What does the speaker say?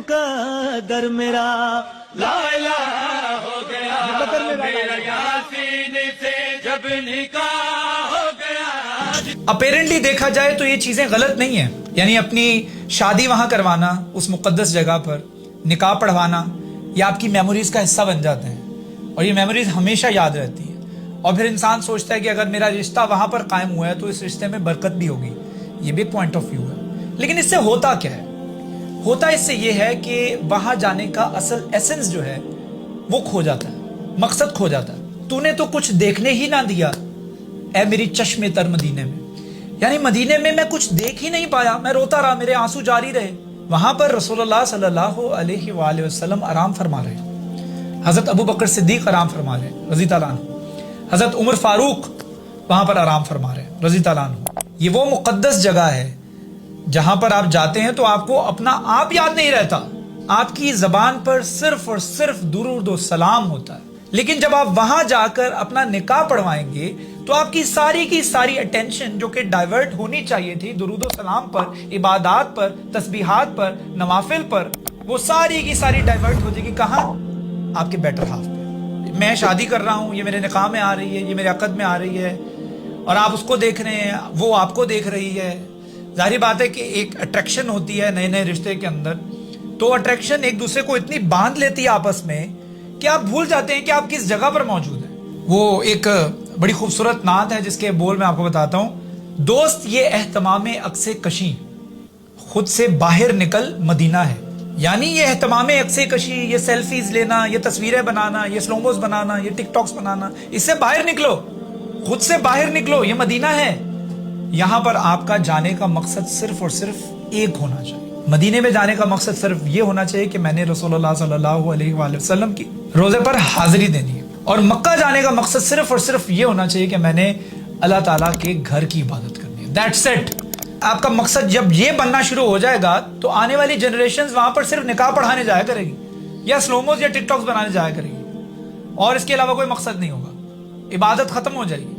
मुकद्दर मेरा ला इलाहा हो गया मेरा यासीन से जब निकाह हो गया। अपेरेंटली देखा जाए तो ये चीजें गलत नहीं है, यानी अपनी शादी वहां करवाना उस मुकद्दस जगह पर, निकाह पढ़वाना, ये आपकी मेमोरीज का हिस्सा बन जाते हैं और ये मेमोरीज हमेशा याद रहती है। और फिर इंसान सोचता है कि अगर मेरा रिश्ता वहां पर कायम हुआ है तो इस रिश्ते में बरकत भी होगी। ये भी एक पॉइंट ऑफ व्यू है, लेकिन इससे होता क्या है? होता इससे ये है कि वहां जाने का असल एसेंस जो है वो खो जाता है, मकसद खो जाता है। तूने तो कुछ देखने ही ना दिया ऐ मेरी चश्मे तर मदीने में, यानी मदीने में मैं कुछ देख ही नहीं पाया, मैं रोता रहा, मेरे आंसू जारी रहे। वहां पर रसूलुल्लाह सल्लल्लाहु अलैहि वसल्लम आराम फरमा रहे, हजरत अबू बकर सिद्दीक आराम फरमा रहे रजी तआला अन्हु, हजरत उमर फारूक वहां पर आराम फरमा रहे रजी तआला अन्हु। ये वो मुकद्दस जगह है जहां पर आप जाते हैं तो आपको अपना आप याद नहीं रहता, आपकी जबान पर सिर्फ और सिर्फ दुरूद व सलाम होता है। लेकिन जब आप वहां जाकर अपना निकाह पढ़वाएंगे तो आपकी सारी की सारी अटेंशन जो कि डाइवर्ट होनी चाहिए थी दुरूद व सलाम पर, इबादत पर, तस्बीहात पर, नवाफिल पर, वो सारी की सारी डाइवर्ट हो जाएगी। कहाँ? आपके बेटर हाफ पे। मैं शादी कर रहा हूं, ये मेरे निकाह में आ रही है, ये मेरे अक़द में आ रही है, और आप उसको देख रहे हैं, वो आपको देख रही है। जाहिर बात है कि एक अट्रैक्शन होती है नए नए रिश्ते के अंदर, तो अट्रैक्शन एक दूसरे को इतनी बांध लेती है आपस में कि आप भूल जाते हैं कि आप किस जगह पर मौजूद हैं। वो एक बड़ी खूबसूरत नात है जिसके बोल मैं आपको बताता हूं। दोस्त ये एहतमामे अक्से कशी खुद से बाहर निकल मदीना है, यानी ये एहतमामे अक्से कशी, ये सेल्फीज लेना, ये तस्वीरें बनाना, ये स्लोमोस बनाना, ये टिकटॉक्स बनाना, इससे बाहर निकलो, खुद से बाहर निकलो, ये मदीना है। यहां पर आपका जाने का मकसद सिर्फ और सिर्फ एक होना चाहिए। मदीने में जाने का मकसद सिर्फ ये होना चाहिए कि मैंने रसूलुल्लाह सल्लल्लाहु अलैहि वसल्लम की रोजे पर हाजिरी देनी है। और मक्का जाने का मकसद सिर्फ और सिर्फ ये होना चाहिए कि मैंने अल्लाह ताला के घर की इबादत करनी है। That's it. आपका मकसद जब ये बनना शुरू हो जाएगा तो आने वाली जनरेशन वहां पर सिर्फ निकाह पढ़ाने जाया करेगी या स्लोमोस या टिकटॉक्स बनाने जाया करेगी, और इसके अलावा कोई मकसद नहीं होगा। इबादत खत्म हो जाएगी।